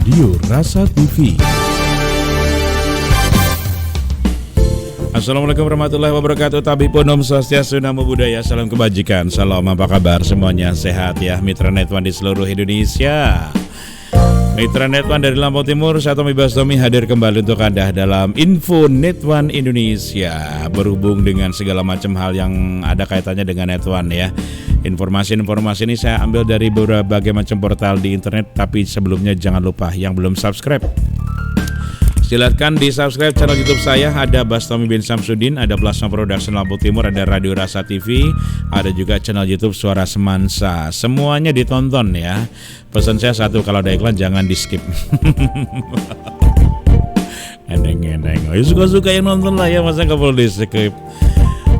Radio Rasa TV. Assalamualaikum warahmatullahi wabarakatuh. Tabipun Om Swastiastu, Namo Buddhaya, salam kebajikan. Salam, apa kabar semuanya? Sehat ya Mitra Net One di seluruh Indonesia. Mitra Net One dari Lampung Timur, saya Tommy Bastomi hadir kembali untuk Anda dalam Info Net One Indonesia. Berhubung dengan segala macam hal yang ada kaitannya dengan Net One ya. Informasi-informasi ini saya ambil dari berbagai macam portal di internet. Tapi sebelumnya jangan lupa yang belum subscribe, silakan di subscribe channel YouTube saya. Ada Bastomi bin Samsudin, ada Plasma Production Lampung Timur, ada Radio Rasa TV, ada juga channel YouTube Suara Semansa. Semuanya ditonton ya. Pesan saya satu, kalau ada iklan jangan di skip. Eneng-eneng, suka-suka yang nonton lah ya, masa nggak boleh di skip.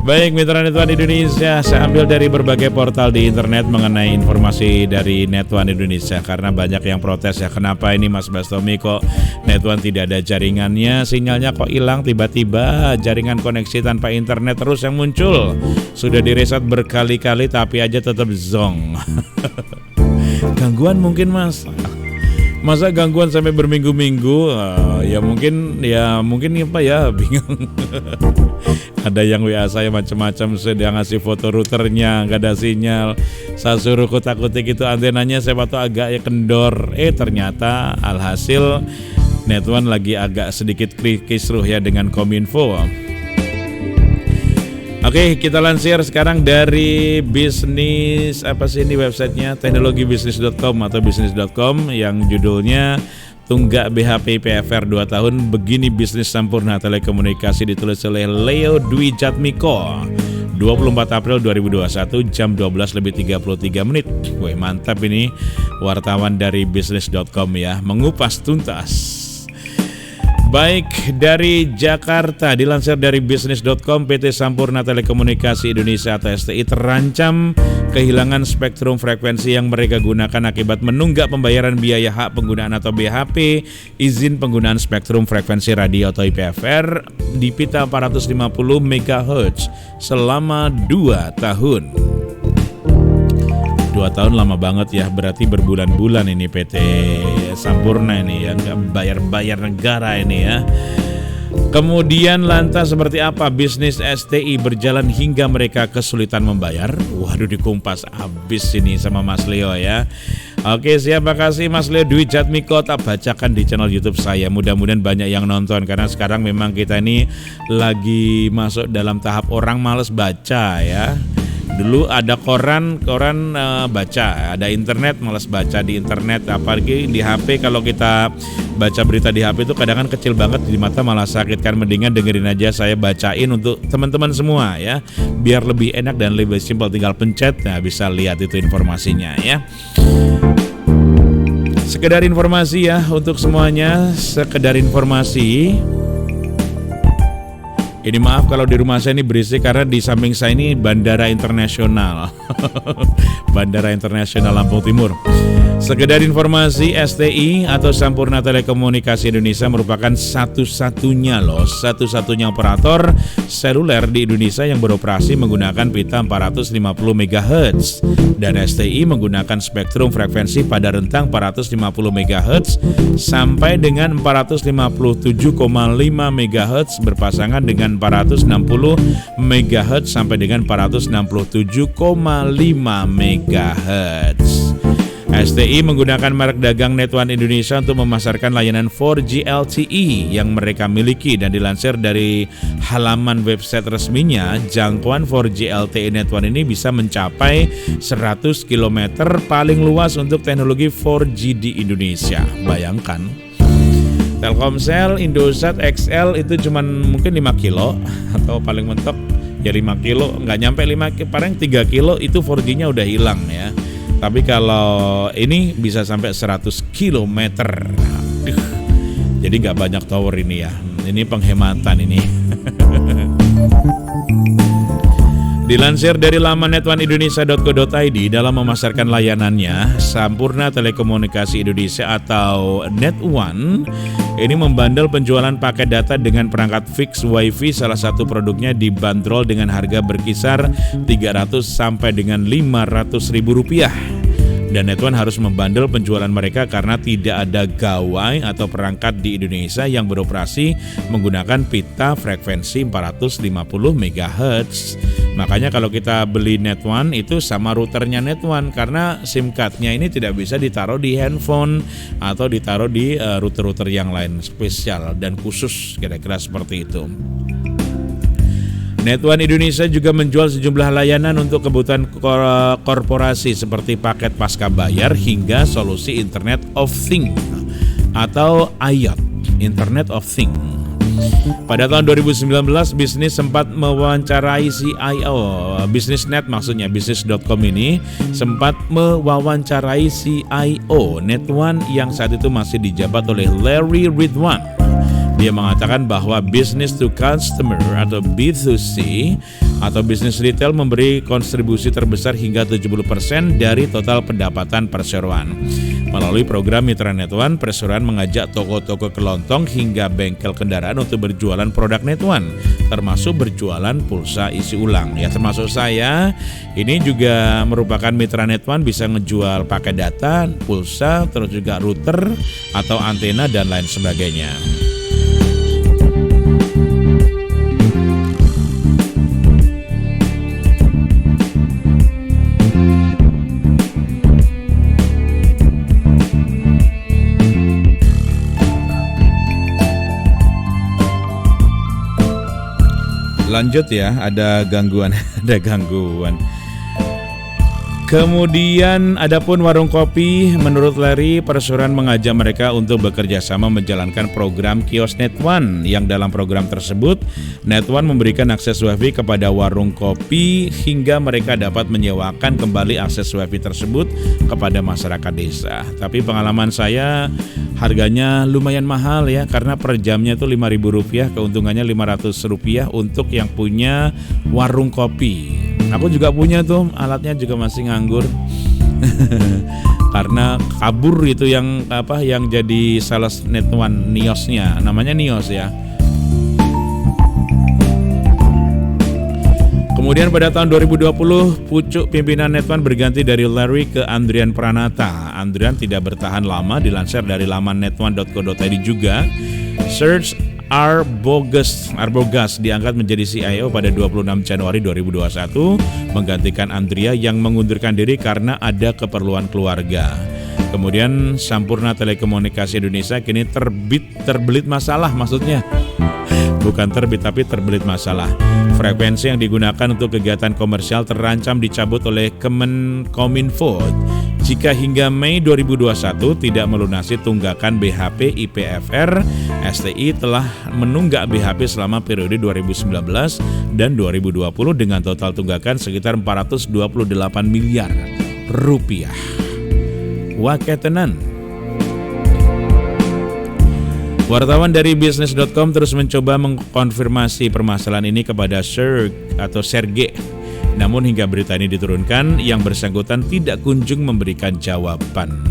Baik Mitra Net One Indonesia, saya ambil dari berbagai portal di internet mengenai informasi dari Net One Indonesia. Karena banyak yang protes ya, kenapa ini Mas Bastomi kok Net One tidak ada jaringannya, sinyalnya kok hilang tiba-tiba, jaringan koneksi tanpa internet terus yang muncul. Sudah direset berkali-kali tapi aja tetap zong. Gangguan mungkin Mas. Masa gangguan sampai berminggu-minggu? Ya mungkin apa ya, bingung. Ada yang WA saya macam-macam, sedang ngasih foto routernya nggak ada sinyal. Saya suruh kutak-kutik itu antenanya, saya waktu agak ya kendor. Ternyata alhasil Net One lagi agak sedikit kisruh ya dengan Kominfo. Oke, kita lansir sekarang dari bisnis, apa sih ini websitenya, teknologibisnis.com atau bisnis.com yang judulnya Tunggak BHP PFR 2 tahun, begini bisnis Sampurna Telekomunikasi, ditulis oleh Leo Dwi Jatmiko, 24 April 2021 jam 12:33. Wih, mantap ini wartawan dari bisnis.com ya, mengupas tuntas. Baik, dari Jakarta dilansir dari bisnis.com, PT Sampurna Telekomunikasi Indonesia atau STI terancam kehilangan spektrum frekuensi yang mereka gunakan akibat menunggak pembayaran biaya hak penggunaan atau BHP izin penggunaan spektrum frekuensi radio atau IPFR di pita 450 MHz selama 2 tahun. 2 tahun lama banget ya, berarti berbulan-bulan ini PT Sampurna ini ya, nggak bayar-bayar negara ini ya. Kemudian lantas seperti apa bisnis STI berjalan hingga mereka kesulitan membayar? Waduh, dikumpas habis ini sama Mas Leo ya. Oke, siap, makasih Mas Leo Dwi Jatmiko, tak bacakan di channel YouTube saya. Mudah-mudahan banyak yang nonton karena sekarang memang kita ini lagi masuk dalam tahap orang males baca ya. Dulu ada koran baca, ada internet malas baca di internet, apalagi di HP. Kalau kita baca berita di HP itu kadang kan kecil banget di mata, malah sakit kan. Mendingan dengerin aja saya bacain untuk teman-teman semua ya, biar lebih enak dan lebih simpel, tinggal pencet, nah bisa lihat itu informasinya ya. Sekedar informasi ya untuk semuanya, sekedar informasi. Ini maaf kalau di rumah saya ini berisik karena di samping saya ini Bandara Internasional. Bandara Internasional Lampung Timur. Sekedar informasi, STI atau Sampurna Telekomunikasi Indonesia merupakan satu-satunya operator seluler di Indonesia yang beroperasi menggunakan pita 450 MHz dan STI menggunakan spektrum frekuensi pada rentang 450 MHz sampai dengan 457,5 MHz berpasangan dengan 460 MHz sampai dengan 467,5 MHz. STI menggunakan merek dagang Net One Indonesia untuk memasarkan layanan 4G LTE yang mereka miliki, dan dilansir dari halaman website resminya, jangkauan 4G LTE Net One ini bisa mencapai 100 km paling luas untuk teknologi 4G di Indonesia. Bayangkan, Telkomsel, Indosat, XL itu cuman mungkin 5 kilo atau paling mentok ya 5 kilo, nggak nyampe 5 kilo, paling 3 kilo itu 4G-nya udah hilang ya. Tapi kalau ini bisa sampai 100 km. Jadi nggak banyak tower ini ya. Ini penghematan ini. Dilansir dari laman netone-indonesia.co.id, dalam memasarkan layanannya, Sampurna Telekomunikasi Indonesia atau Net One ini membandel penjualan paket data dengan perangkat fix WiFi. Salah satu produknya dibanderol dengan harga berkisar 300 sampai dengan 500 ribu rupiah. Dan Net1 harus membandel penjualan mereka karena tidak ada gawai atau perangkat di Indonesia yang beroperasi menggunakan pita frekuensi 450 MHz. Makanya kalau kita beli Net1 itu sama routernya Net1 karena SIM cardnya ini tidak bisa ditaruh di handphone atau ditaruh di router-router yang lain spesial dan khusus, kira-kira seperti itu. Net1 Indonesia juga menjual sejumlah layanan untuk kebutuhan korporasi seperti paket pasca bayar hingga solusi Internet of Things atau IoT, Internet of Things. Pada tahun 2019, bisnis sempat mewawancarai CIO, Bisnisnet maksudnya, bisnis.com ini sempat mewawancarai CIO Net1 yang saat itu masih dijabat oleh Larry Ridwan. Dia mengatakan bahwa business to customer atau B2C atau bisnis retail memberi kontribusi terbesar hingga 70% dari total pendapatan perseroan. Melalui program Mitra Net1, perseroan mengajak toko-toko kelontong hingga bengkel kendaraan untuk berjualan produk Net1, termasuk berjualan pulsa isi ulang. Ya, termasuk saya, ini juga merupakan Mitra Net1, bisa ngejual pakai data, pulsa, terus juga router atau antena dan lain sebagainya. Lanjut ya, ada gangguan. Kemudian adapun warung kopi, menurut Larry, perseroan mengajak mereka untuk bekerja sama menjalankan program kios Net1 yang dalam program tersebut Net1 memberikan akses wifi kepada warung kopi hingga mereka dapat menyewakan kembali akses wifi tersebut kepada masyarakat desa. Tapi pengalaman saya harganya lumayan mahal ya, karena per jamnya itu Rp5.000, keuntungannya Rp500 untuk yang punya warung kopi. Aku juga punya tuh, alatnya juga masih nganggur. Karena kabur itu yang jadi sales Net1 Niosnya, namanya Nios ya. Kemudian pada tahun 2020, pucuk pimpinan Net1 berganti dari Larry ke Andrian Pranata. Andrian tidak bertahan lama, dilansir dari laman net1.co.id juga. Serge Arbogast diangkat menjadi CIO pada 26 Januari 2021, menggantikan Andrea yang mengundurkan diri karena ada keperluan keluarga. Kemudian Sampurna Telekomunikasi Indonesia kini terbelit masalah, maksudnya bukan terbit tapi terbelit masalah. Frekuensi yang digunakan untuk kegiatan komersial terancam dicabut oleh Kominfo jika hingga Mei 2021 tidak melunasi tunggakan BHP IPFR. STI telah menunggak BHP selama periode 2019 dan 2020 dengan total tunggakan sekitar 428 miliar rupiah. Waketenan. Wartawan dari bisnis.com terus mencoba mengkonfirmasi permasalahan ini kepada Serge. Namun hingga berita ini diturunkan, yang bersangkutan tidak kunjung memberikan jawaban.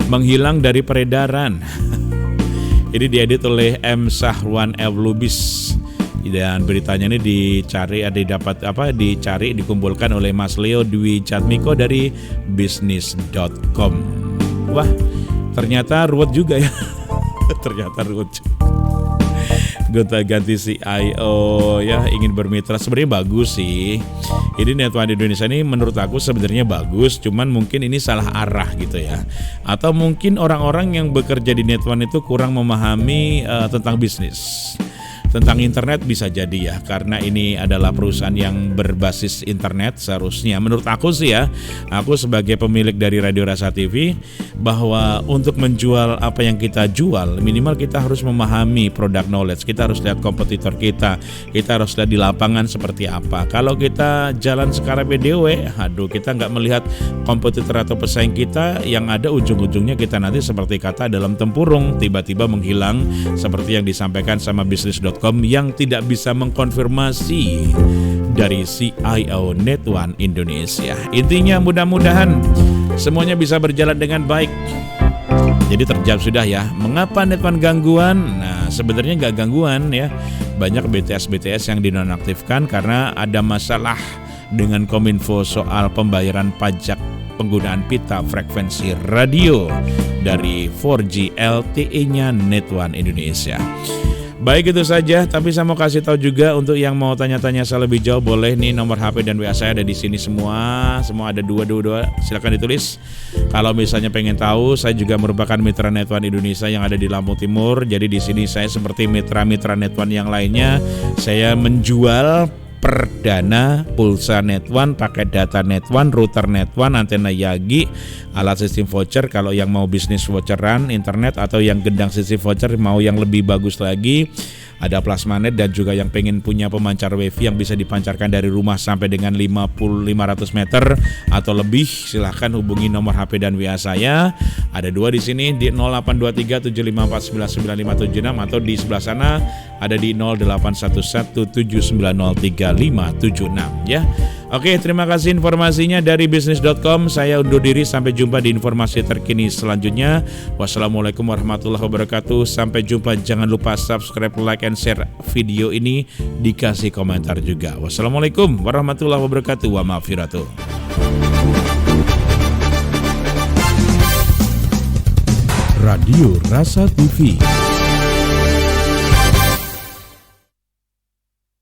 Menghilang dari peredaran. Ini diedit oleh M. Sahwan L. Lubis. Dan beritanya ini dikumpulkan oleh Mas Leo Dwi Jatmiko dari bisnis.com. Wah, ternyata ruwet juga ya. Ternyata ruwet. Gonta-ganti CIO ya, ingin bermitra, sebenarnya bagus sih. Ini Net1 Indonesia ini menurut aku sebenarnya bagus, cuman mungkin ini salah arah gitu ya. Atau mungkin orang-orang yang bekerja di Net1 itu kurang memahami tentang bisnis. Tentang internet bisa jadi ya, karena ini adalah perusahaan yang berbasis internet seharusnya. Menurut aku sih ya, aku sebagai pemilik dari Radio Rasa TV, bahwa untuk menjual apa yang kita jual, minimal kita harus memahami product knowledge. Kita harus lihat kompetitor kita harus lihat di lapangan seperti apa. Kalau kita jalan sekarang BDW, kita nggak melihat kompetitor atau pesaing kita, yang ada ujung-ujungnya kita nanti seperti kata dalam tempurung, tiba-tiba menghilang seperti yang disampaikan sama bisnis.com yang tidak bisa mengkonfirmasi dari CIO Net1 Indonesia. Intinya mudah-mudahan semuanya bisa berjalan dengan baik. Jadi terjawab sudah ya, mengapa Net1 gangguan? Nah, sebenarnya nggak gangguan ya. Banyak BTS yang dinonaktifkan karena ada masalah dengan Kominfo soal pembayaran pajak penggunaan pita frekuensi radio dari 4G LTE-nya Net One Indonesia. Baik, itu saja, tapi saya mau kasih tahu juga untuk yang mau tanya-tanya saya lebih jauh, boleh nih nomor HP dan WA saya ada di sini semua ada dua, silakan ditulis. Kalau misalnya pengen tahu, saya juga merupakan mitra Net One Indonesia yang ada di Lampung Timur. Jadi di sini saya seperti mitra-mitra Net One yang lainnya, saya menjual perdana pulsa Net One, pakai data Net One, router Net One, antena Yagi, alat sistem voucher. Kalau yang mau bisnis voucheran internet atau yang gendang sistem voucher mau yang lebih bagus lagi, ada plasmanet dan juga yang pengen punya pemancar wifi yang bisa dipancarkan dari rumah sampai dengan 500 meter atau lebih, silahkan hubungi nomor HP dan WA saya. Ada dua di sini di 082375499576 atau di sebelah sana ada di 081179033576 ya. Oke, terima kasih informasinya dari bisnis.com. Saya undur diri, sampai jumpa di informasi terkini selanjutnya. Wassalamualaikum warahmatullahi wabarakatuh. Sampai jumpa, jangan lupa subscribe, like, and share video ini, dikasih komentar juga. Wassalamualaikum warahmatullahi wabarakatuh. Wa ma'afiratuh. Radio Rasa TV.